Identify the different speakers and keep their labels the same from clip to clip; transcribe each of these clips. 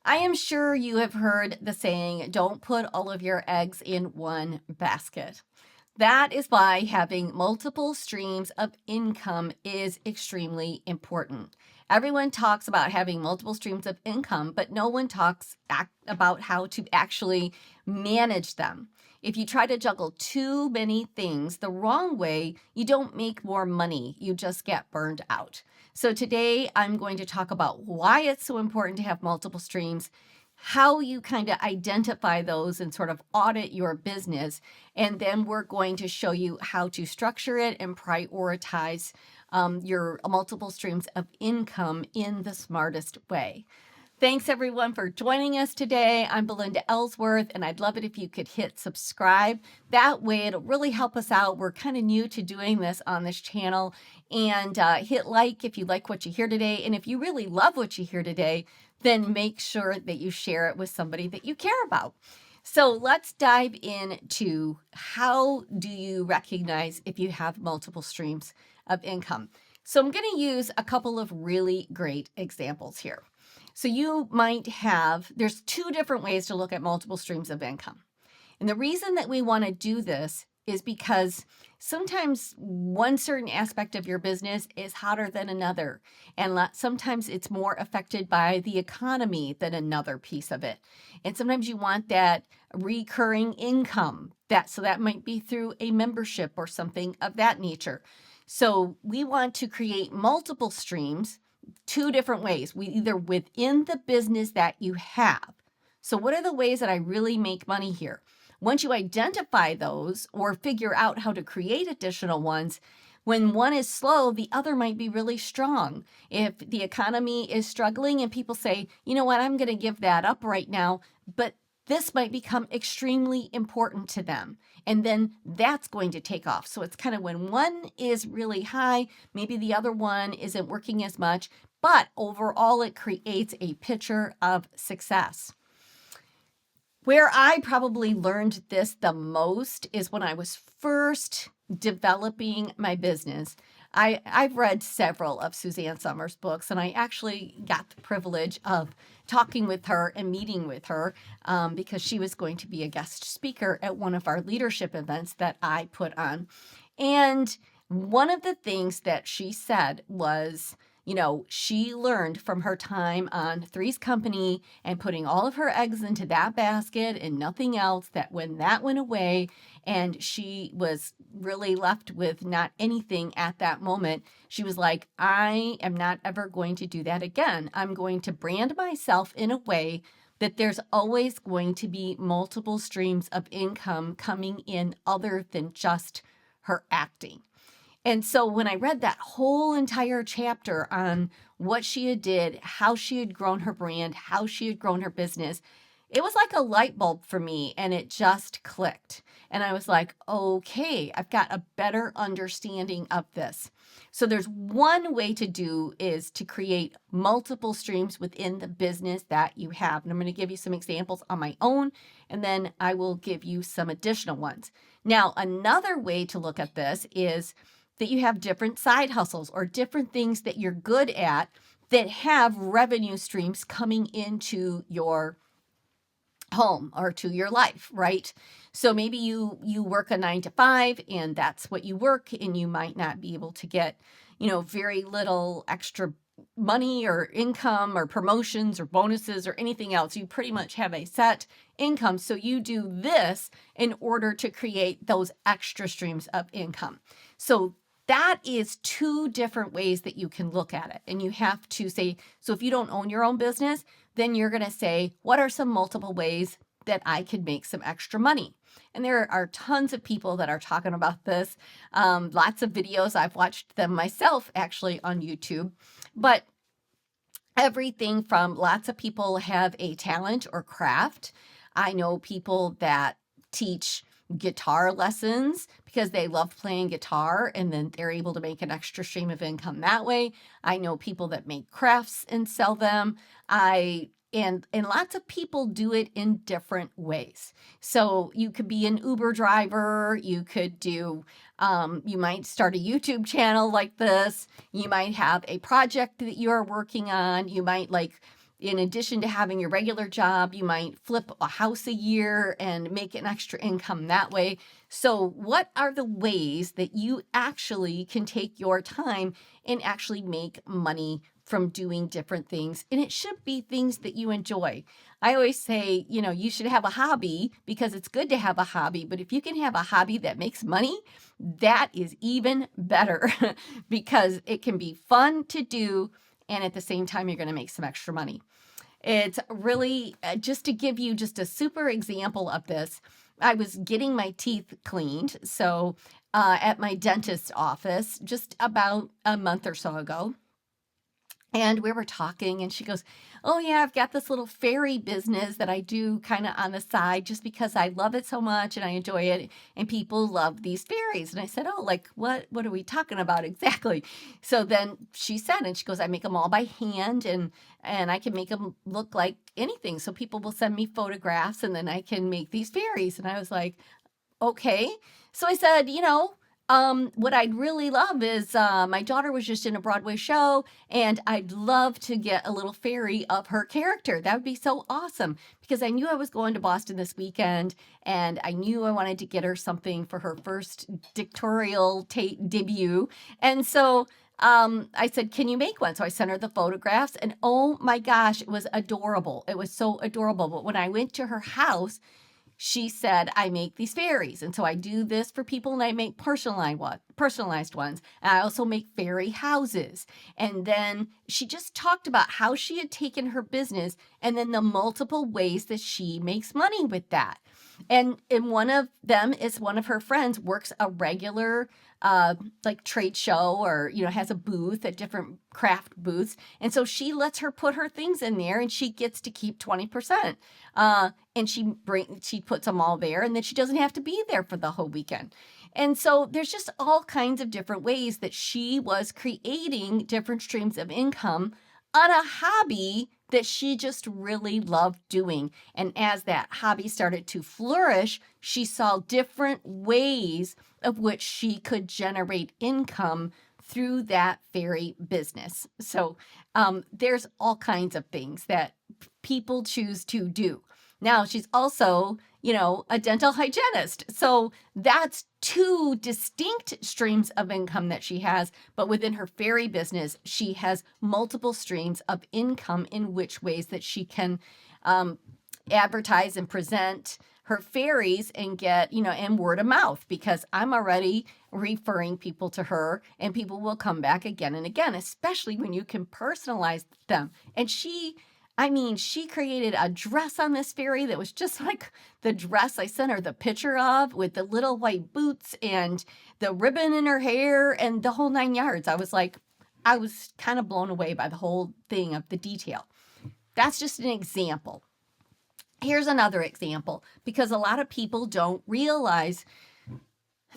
Speaker 1: I am sure you have heard the saying, don't put all of your eggs in one basket. That is why having multiple streams of income is extremely important. Everyone talks about having multiple streams of income, but no one talks about how to actually manage them. If you try to juggle too many things the wrong way, you don't make more money, you just get burned out. So today I'm going to talk about why it's so important to have multiple streams, how you kind of identify those and sort of audit your business. And then we're going to show you how to structure it and prioritize your multiple streams of income in the smartest way. Thanks everyone for joining us today. I'm Belinda Ellsworth, and I'd love it if you could hit subscribe. That way it'll really help us out. We're kind of new to doing this on this channel. And hit like if you like what you hear today. And if you really love what you hear today, then make sure that you share it with somebody that you care about. So let's dive into how do you recognize if you have multiple streams of income. So I'm going to use a couple of really great examples here. So you might have, there's two different ways to look at multiple streams of income. And the reason that we want to do this is because sometimes one certain aspect of your business is hotter than another. And sometimes it's more affected by the economy than another piece of it. And sometimes you want that recurring income. So that might be through a membership or something of that nature. So we want to create multiple streams two different ways. Either within the business that you have. So what are the ways that I really make money here? Once you identify those or figure out how to create additional ones, when one is slow, the other might be really strong. If the economy is struggling and people say, you know what, I'm going to give that up right now, but this might become extremely important to them. And then that's going to take off. So it's kind of when one is really high, maybe the other one isn't working as much, but overall it creates a picture of success. Where I probably learned this the most is when I was first developing my business. I've read several of Suzanne Somers' books, and I actually got the privilege of talking with her and meeting with her because she was going to be a guest speaker at one of our leadership events that I put on. And one of the things that she said was, she learned from her time on Three's Company and putting all of her eggs into that basket and nothing else, that when that went away and she was really left with not anything at that moment, she was like, I am not ever going to do that again. I'm going to brand myself in a way that there's always going to be multiple streams of income coming in other than just her acting. And so when I read that whole entire chapter on what she had did, how she had grown her brand, how she had grown her business, it was like a light bulb for me, and it just clicked. And I was like, okay, I've got a better understanding of this. So there's one way to do is to create multiple streams within the business that you have. And I'm going to give you some examples on my own, and then I will give you some additional ones. Now, another way to look at this is that you have different side hustles or different things that you're good at that have revenue streams coming into your home or to your life, right? So maybe you work a 9 to 5 and that's what you work, and you might not be able to get, very little extra money or income or promotions or bonuses or anything else. You pretty much have a set income. So you do this in order to create those extra streams of income. So that is two different ways that you can look at it. And you have to say, so if you don't own your own business, then you're going to say, what are some multiple ways that I could make some extra money? And there are tons of people that are talking about this. Lots of videos. I've watched them myself actually on YouTube. But everything from lots of people have a talent or craft. I know people that teach guitar lessons because they love playing guitar, and then they're able to make an extra stream of income that way. I know people that make crafts and sell them. And lots of people do it in different ways. So you could be an Uber driver. You could do, you might start a YouTube channel like this. You might have a project that you're working on. You might in addition to having your regular job, you might flip a house a year and make an extra income that way. So what are the ways that you actually can take your time and actually make money from doing different things? And it should be things that you enjoy. I always say, you should have a hobby because it's good to have a hobby, but if you can have a hobby that makes money, that is even better because it can be fun to do, and at the same time, you're going to make some extra money. It's really, just to give you just a super example of this, I was getting my teeth cleaned. So at my dentist's office just about a month or so ago. And we were talking, and she goes, "Oh, yeah, I've got this little fairy business that I do kind of on the side just because I love it so much and I enjoy it. And people love these fairies." And I said, "Oh, like what are we talking about exactly?" So then she said, and she goes, "I make them all by hand, and I can make them look like anything. So people will send me photographs and then I can make these fairies." And I was like, "Okay." So I said, what I'd really love is my daughter was just in a Broadway show, and I'd love to get a little fairy of her character. That would be so awesome because I knew I was going to Boston this weekend, and I knew I wanted to get her something for her first dictatorial debut. And so I said, "Can you make one?" So I sent her the photographs, and oh my gosh, it was adorable. It was so adorable. But when I went to her house, she said, "I make these fairies. And so I do this for people, and I make personalized ones. And I also make fairy houses." And then she just talked about how she had taken her business and then the multiple ways that she makes money with that. And one of them is one of her friends works a regular like trade show, or has a booth at different craft booths, and so she lets her put her things in there, and she gets to keep 20%. And she puts them all there, and then she doesn't have to be there for the whole weekend. And so there's just all kinds of different ways that she was creating different streams of income on a hobby that she just really loved doing. And as that hobby started to flourish, she saw different ways of which she could generate income through that fairy business. So there's all kinds of things that people choose to do. Now, she's also, a dental hygienist. So that's two distinct streams of income that she has. But within her fairy business, she has multiple streams of income in which ways that she can advertise and present her fairies and get, and word of mouth, because I'm already referring people to her, and people will come back again and again, especially when you can personalize them. And she created a dress on this fairy that was just like the dress I sent her the picture of, with the little white boots and the ribbon in her hair and the whole 9 yards. I was kind of blown away by the whole thing of the detail. That's just an example. Here's another example, because a lot of people don't realize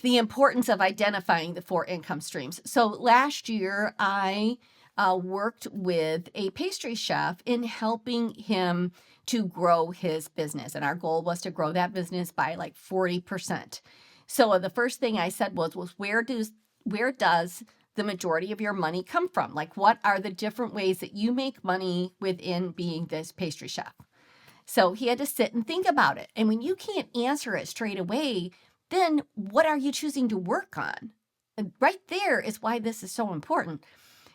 Speaker 1: the importance of identifying the 4 income streams. So last year, I worked with a pastry chef in helping him to grow his business. And our goal was to grow that business by like 40%. So the first thing I said was where does the majority of your money come from? Like, what are the different ways that you make money within being this pastry chef? So he had to sit and think about it. And when you can't answer it straight away, then what are you choosing to work on? And right there is why this is so important.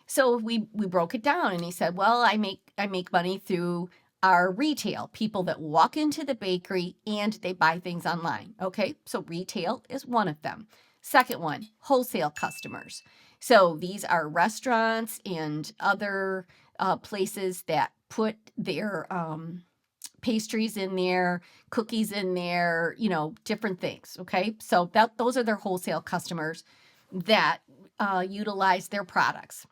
Speaker 1: So we broke it down, and he said, "Well, I make money through our retail, people that walk into the bakery and they buy things online." Okay, so retail is one of them. Second one, wholesale customers. So these are restaurants and other places that put their pastries in there, cookies in there, different things. Okay, so those are their wholesale customers that utilize their products.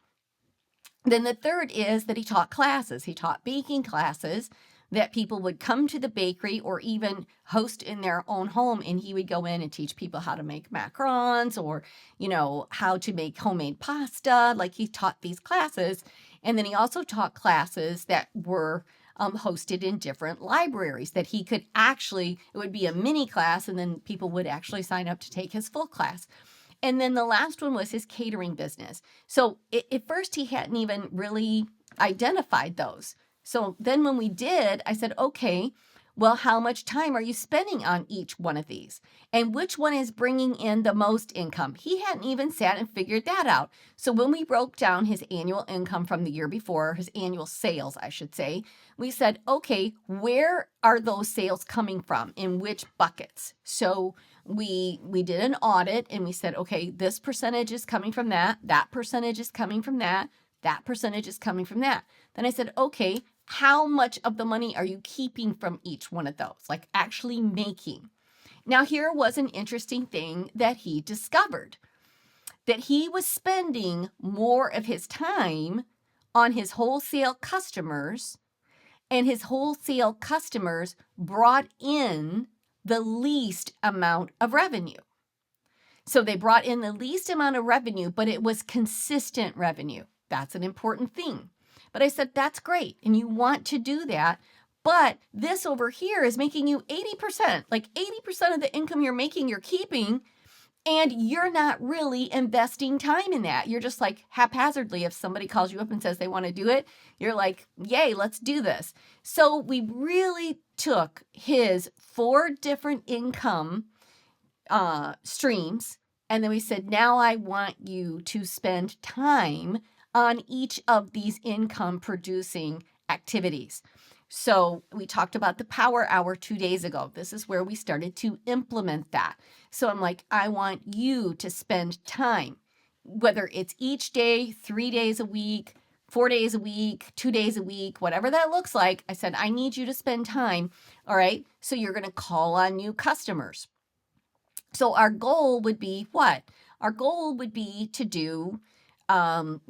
Speaker 1: Then the third is that he taught classes. He taught baking classes that people would come to the bakery or even host in their own home, and he would go in and teach people how to make macarons, or how to make homemade pasta. Like, he taught these classes. And then he also taught classes that were hosted in different libraries, that he could it would be a mini class, and then people would actually sign up to take his full class. And then the last one was his catering business. So at first he hadn't even really identified those. So then when we did, I said, okay, well, how much time are you spending on each one of these? And which one is bringing in the most income? He hadn't even sat and figured that out. So when we broke down his annual income from the year before, his annual sales, I should say, we said, okay, where are those sales coming from? In which buckets? So we did an audit and we said, okay, this percentage is coming from that percentage is coming from that percentage is coming from that. Then I said, okay, how much of the money are you keeping from each one of those, like actually making? Now, here was an interesting thing that he discovered, that he was spending more of his time on his wholesale customers, and his wholesale customers brought in the least amount of revenue. So they brought in the least amount of revenue, but it was consistent revenue. That's an important thing. But I said, that's great. And you want to do that. But this over here is making you 80%, like 80% of the income you're making, you're keeping, and you're not really investing time in that. You're just like haphazardly, if somebody calls you up and says they want to do it, you're like, yay, let's do this. So we really took his 4 different income streams, and then we said, now I want you to spend time on each of these income producing activities. So we talked about the power hour 2 days ago. This is where we started to implement that. So I'm like, I want you to spend time, whether it's each day, 3 days a week, 4 days a week, 2 days a week, whatever that looks like. I said, I need you to spend time. All right. So you're going to call on new customers. So our goal would be what? Our goal would be to do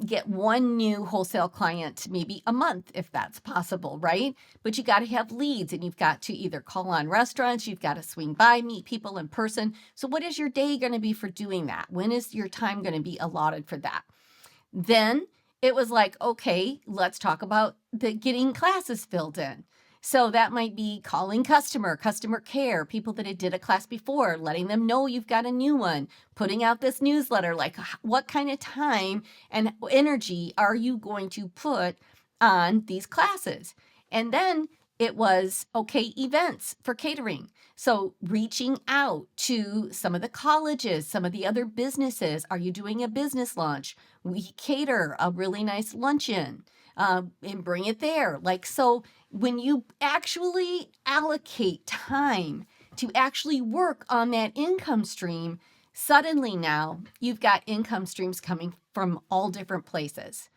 Speaker 1: get 1 new wholesale client maybe a month, if that's possible, right? But you got to have leads, and you've got to either call on restaurants, you've got to swing by, meet people in person. So what is your day going to be for doing that? When is your time going to be allotted for that? Then it was like, okay, let's talk about the getting classes filled in. So that might be calling customer care, people that had did a class before, letting them know you've got a new one, putting out this newsletter, like what kind of time and energy are you going to put on these classes? And then it was, okay, events for catering. So reaching out to some of the colleges, some of the other businesses. Are you doing a business launch? We cater a really nice luncheon and bring it there. Like, so when you actually allocate time to actually work on that income stream, suddenly now you've got income streams coming from all different places.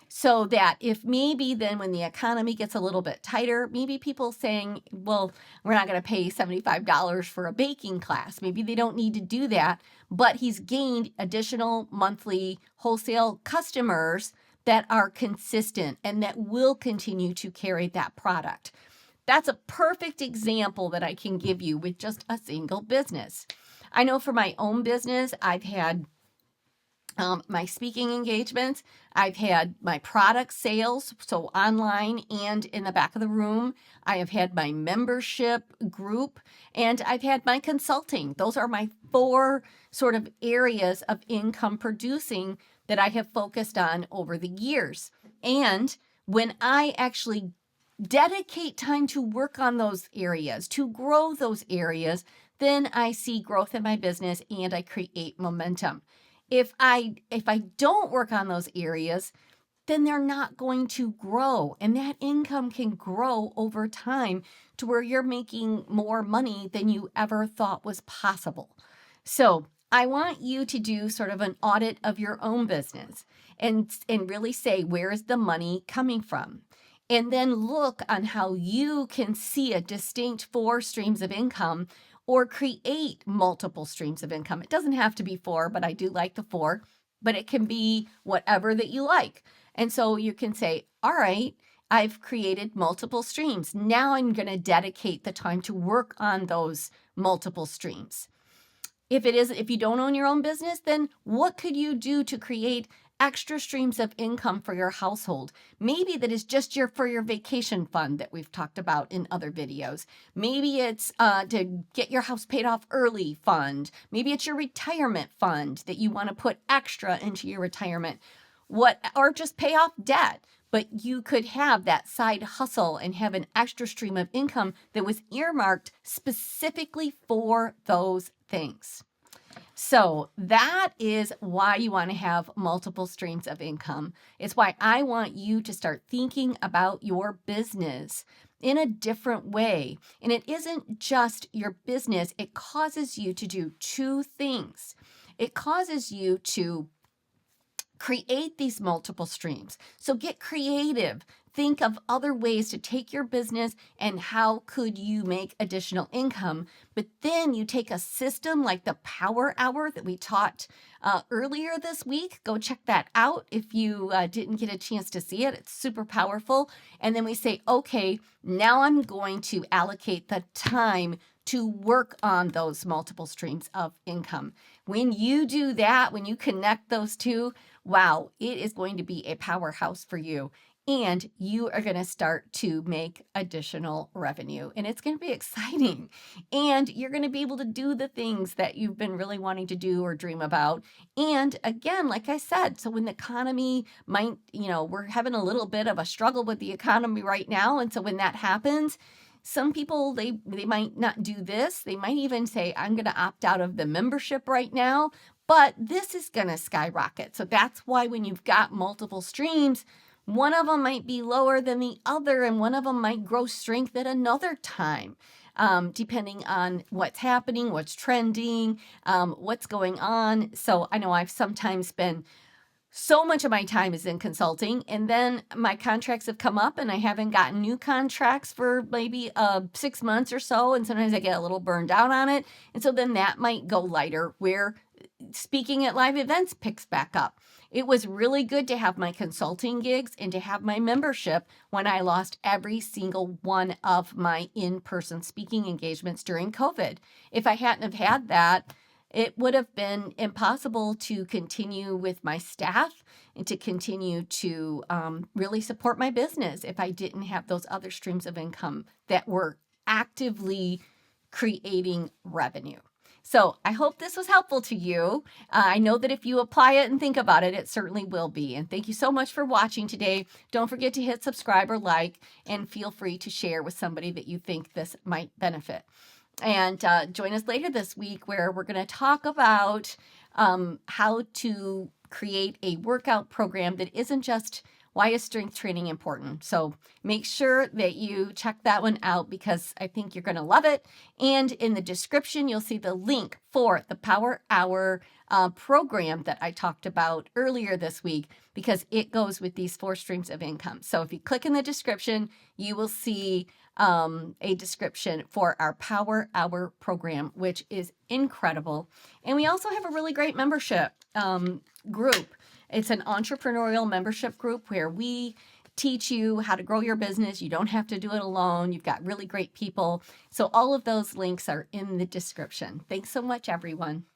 Speaker 1: So that if maybe then when the economy gets a little bit tighter, maybe people saying, well, we're not going to pay $75 for a baking class. Maybe they don't need to do that, but he's gained additional monthly wholesale customers that are consistent and that will continue to carry that product. That's a perfect example that I can give you with just a single business. I know for my own business, I've had my speaking engagements, I've had my product sales, so online and in the back of the room. I have had my membership group, and I've had my consulting. Those are my 4 sort of areas of income producing that I have focused on over the years. And when I actually dedicate time to work on those areas, to grow those areas, then I see growth in my business and I create momentum. If I don't work on those areas, then they're not going to grow. And that income can grow over time to where you're making more money than you ever thought was possible. So I want you to do sort of an audit of your own business and really say, where is the money coming from? And then look on how you can see a distinct 4 streams of income or create multiple streams of income. It doesn't have to be 4, but I do like the 4, but it can be whatever that you like. And so you can say, all right, I've created multiple streams. Now I'm going to dedicate the time to work on those multiple streams. If you don't own your own business, then what could you do to create extra streams of income for your household? Maybe that is just for your vacation fund that we've talked about in other videos. Maybe it's to get your house paid off early fund. Maybe it's your retirement fund that you want to put extra into your retirement. Or just pay off debt. but you could have that side hustle and have an extra stream of income that was earmarked specifically for those things. So that is why you want to have multiple streams of income. It's why I want you to start thinking about your business in a different way. And it isn't just your business, it causes you to do two things. It causes you to create these multiple streams. So get creative. Think of other ways to take your business and how could you make additional income. But then you take a system like the Power Hour that we taught earlier this week. Go check that out if you didn't get a chance to see it. It's super powerful. And then we say, okay, now I'm going to allocate the time to work on those multiple streams of income. When you do that, when you connect those two, wow, it is going to be a powerhouse for you. And you are going to start to make additional revenue. And it's going to be exciting. And you're going to be able to do the things that you've been really wanting to do or dream about. And again, like I said, so when the economy might, we're having a little bit of a struggle with the economy right now. And so when that happens, some people, they might not do this. They might even say, I'm going to opt out of the membership right now. But this is going to skyrocket. So that's why when you've got multiple streams, one of them might be lower than the other, and one of them might grow strength at another time, depending on what's happening, what's trending, what's going on. So I know I've sometimes been, so much of my time is in consulting, and then my contracts have come up and I haven't gotten new contracts for maybe 6 months or so. And sometimes I get a little burned out on it. And so then that might go lighter where speaking at live events picks back up. It was really good to have my consulting gigs and to have my membership when I lost every single one of my in-person speaking engagements during COVID. If I hadn't have had that, it would have been impossible to continue with my staff and to continue to really support my business if I didn't have those other streams of income that were actively creating revenue. So I hope this was helpful to you. I know that if you apply it and think about it, it certainly will be. And thank you so much for watching today. Don't forget to hit subscribe or like, and feel free to share with somebody that you think this might benefit. And join us later this week where we're going to talk about how to create a workout program that isn't just why is strength training important. So make sure that you check that one out because I think you're going to love it. And in the description, you'll see the link for the Power Hour program that I talked about earlier this week because it goes with these 4 streams of income. So if you click in the description, you will see a description for our Power Hour program, which is incredible. And we also have a really great membership group. It's an entrepreneurial membership group where we teach you how to grow your business. You don't have to do it alone. You've got really great people. So all of those links are in the description. Thanks so much, everyone.